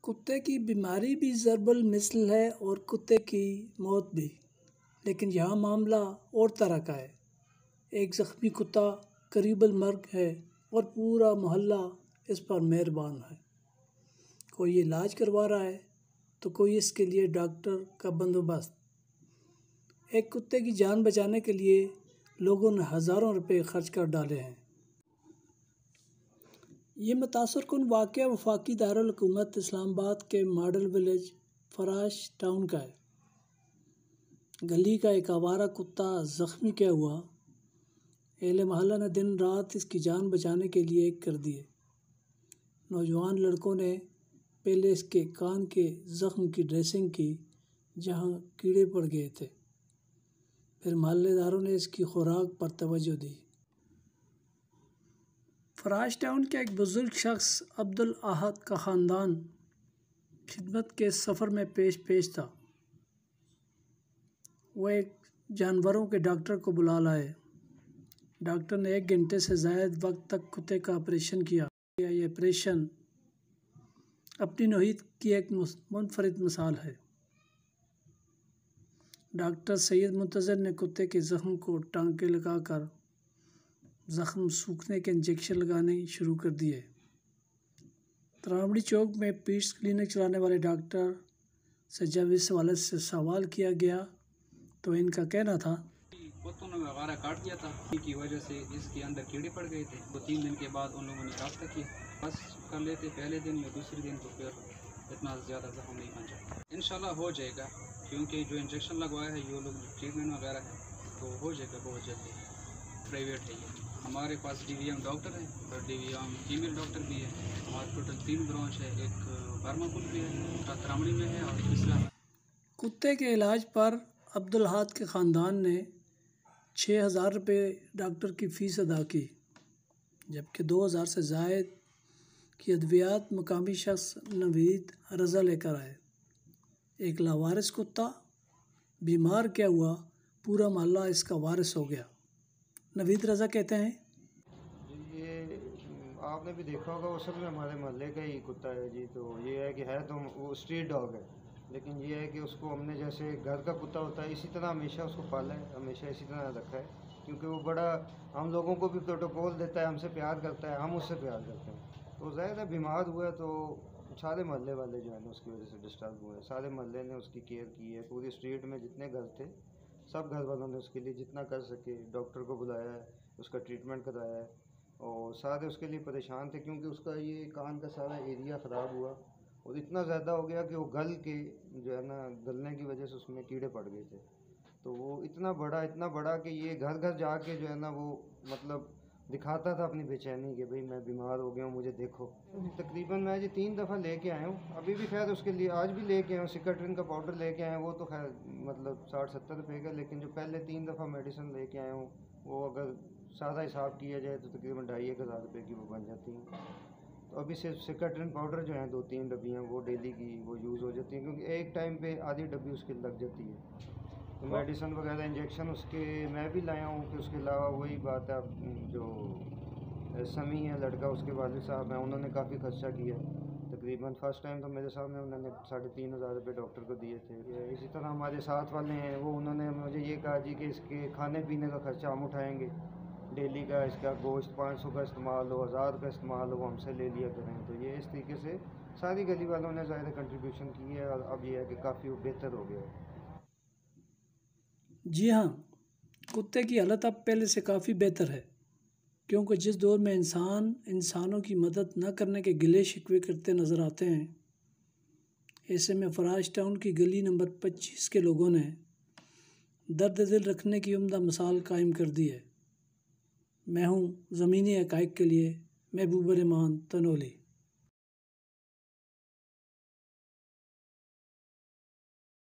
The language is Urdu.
کتے کی بیماری بھی ضرب المثل ہے اور کتے کی موت بھی، لیکن یہاں معاملہ اور طرح کا ہے۔ ایک زخمی کتا قریب المرگ ہے اور پورا محلہ اس پر مہربان ہے۔ کوئی علاج کروا رہا ہے تو کوئی اس کے لیے ڈاکٹر کا بندوبست۔ ایک کتے کی جان بچانے کے لیے لوگوں نے ہزاروں روپے خرچ کر ڈالے ہیں۔ یہ متاثر کن واقعہ وفاقی دارالحکومت اسلام آباد کے ماڈل ولیج فراش ٹاؤن کا ہے۔ گلی کا ایک آوارہ کتا زخمی کیا ہوا، اہل محلہ نے دن رات اس کی جان بچانے کے لیے ایک کر دیے۔ نوجوان لڑکوں نے پہلے اس کے کان کے زخم کی ڈریسنگ کی جہاں کیڑے پڑ گئے تھے، پھر محلے داروں نے اس کی خوراک پر توجہ دی۔ فراش ٹاؤن کے ایک بزرگ شخص عبدالاحد کا خاندان خدمت کے سفر میں پیش تھا۔ وہ ایک جانوروں کے ڈاکٹر کو بلا لائے۔ ڈاکٹر نے 1 گھنٹے سے زائد وقت تک کتے کا آپریشن کیا۔ یہ آپریشن اپنی نوعیت کی ایک منفرد مثال ہے۔ ڈاکٹر سید منتظر نے کتے کے زخم کو ٹانکے لگا کر زخم سوکھنے کے انجیکشن لگانے شروع کر دیے۔ تراوڑی چوک میں پیٹس کلینک چلانے والے ڈاکٹر سے جب اس حوالے سے سوال کیا گیا تو ان کا کہنا تھا، کتوں نے وغیرہ کاٹ دیا تھا، ان کی وجہ سے اس کے اندر کیڑے پڑ گئے تھے۔ تو 3 دن کے بعد ان لوگوں نے رابطہ کیا، بس کر لیتے پہلے دن یا دوسرے دن، تو پھر اتنا زیادہ زخم نہیں پہنچا۔ انشاءاللہ ہو جائے گا، کیونکہ جو انجیکشن لگوایا ہے یہ لوگ ٹریٹمنٹ وغیرہ ہے تو ہو جائے گا بہت جلدی۔ پرائیویٹ ہے یہ، ہمارے پاس DVM ڈاکٹر ہیں اور DVM فیمیل ڈاکٹر بھی ہے۔ ہمارے ٹوٹل 3 برانچ ہے، ایک برما پل بھی ہے، تراوڑی میں ہے اور تیسرا۔ کتے کے علاج پر عبدالاحد کے خاندان نے 6000 روپے ڈاکٹر کی فیس ادا کی، جبکہ 2000 سے زائد کی ادویات مقامی شخص نوید رضا لے کر آئے۔ ایک لاوارث کتا بیمار کیا ہوا، پورا محلہ اس کا وارث ہو گیا۔ نوید رضا کہتے ہیں، یہ آپ نے بھی دیکھا ہوگا، اصل میں ہمارے محلے کا ہی کتا ہے جی۔ تو یہ ہے کہ ہے تو وہ اسٹریٹ ڈاگ ہے، لیکن یہ ہے کہ اس کو ہم نے جیسے گھر کا کتا ہوتا ہے اسی طرح ہمیشہ اس کو پالا ہے، ہمیشہ اسی طرح رکھا ہے، کیونکہ وہ بڑا ہم لوگوں کو بھی پروٹوکول دیتا ہے، ہم سے پیار کرتا ہے، ہم اس سے پیار کرتے ہیں۔ تو ظاہر ہے بیمار ہوا ہے تو سارے محلے والے جو ہیں نا اس کی وجہ سے ڈسٹرب ہوئے ہیں۔ سارے محلے نے اس کی کیئر کی ہے، پوری اسٹریٹ میں جتنے گھر تھے سب گھر والوں نے اس کے لیے جتنا کر سکے ڈاکٹر کو بلایا ہے، اس کا ٹریٹمنٹ کرایا ہے، اور سارے اس کے لیے پریشان تھے کیونکہ اس کا یہ کان کا سارا ایریا خراب ہوا اور اتنا زیادہ ہو گیا کہ وہ گل کے جو ہے نا گلنے کی وجہ سے اس میں کیڑے پڑ گئے تھے۔ تو وہ اتنا بڑا کہ یہ گھر گھر جا کے جو ہے نا وہ مطلب دکھاتا تھا اپنی بے چینی کہ بھئی میں بیمار ہو گیا ہوں، مجھے دیکھو۔ تقریباً میں جی 3 دفعہ لے کے آیا ہوں، ابھی بھی خیر اس کے لیے آج بھی لے کے آیا ہوں، سکاٹرین کا پاؤڈر لے کے آیا ہوں، وہ تو خیر مطلب 60-70 روپے کا، لیکن جو پہلے 3 دفعہ میڈیسن لے کے آیا ہوں وہ اگر سادہ حساب کیا جائے تو تقریباً 2500 روپے کی وہ بن جاتی ہیں۔ تو ابھی صرف سکاٹرین پاؤڈر جو ہیں 2-3 ڈبیاں وہ ڈیلی کی وہ یوز ہو جاتی ہیں، کیونکہ ایک ٹائم پہ آدھی ڈبی اس کی لگ جاتی ہے۔ تو میڈیسن وغیرہ انجیکشن اس کے میں بھی لایا ہوں، کہ اس کے علاوہ وہی بات ہے جو سمی ہے لڑکا، اس کے والد صاحب ہیں، انہوں نے کافی خرچہ کیا۔ تقریباً فرسٹ ٹائم تو میرے سامنے انہوں نے 3500 روپے ڈاکٹر کو دیے تھے۔ اسی طرح ہمارے ساتھ والے ہیں وہ انہوں نے مجھے یہ کہا جی کہ اس کے کھانے پینے کا خرچہ ہم اٹھائیں گے، ڈیلی کا اس کا گوشت 500 کا استعمال ہو، 1000 کا استعمال ہو، وہ ہم سے لے لیا کریں۔ تو یہ اس طریقے سے ساری گلی والوں نے ظاہر کنٹریبیوشن کی ہے اور اب یہ ہے کہ کافی وہ بہتر ہو گیا ہے۔ جی ہاں، کتے کی حالت اب پہلے سے کافی بہتر ہے، کیونکہ جس دور میں انسانوں کی مدد نہ کرنے کے گلے شکوے کرتے نظر آتے ہیں، ایسے میں فراش ٹاؤن کی گلی نمبر 25 کے لوگوں نے درد دل رکھنے کی عمدہ مثال قائم کر دی ہے۔ میں ہوں زمینی حقائق کے لیے محبوب الرحمان تنولی۔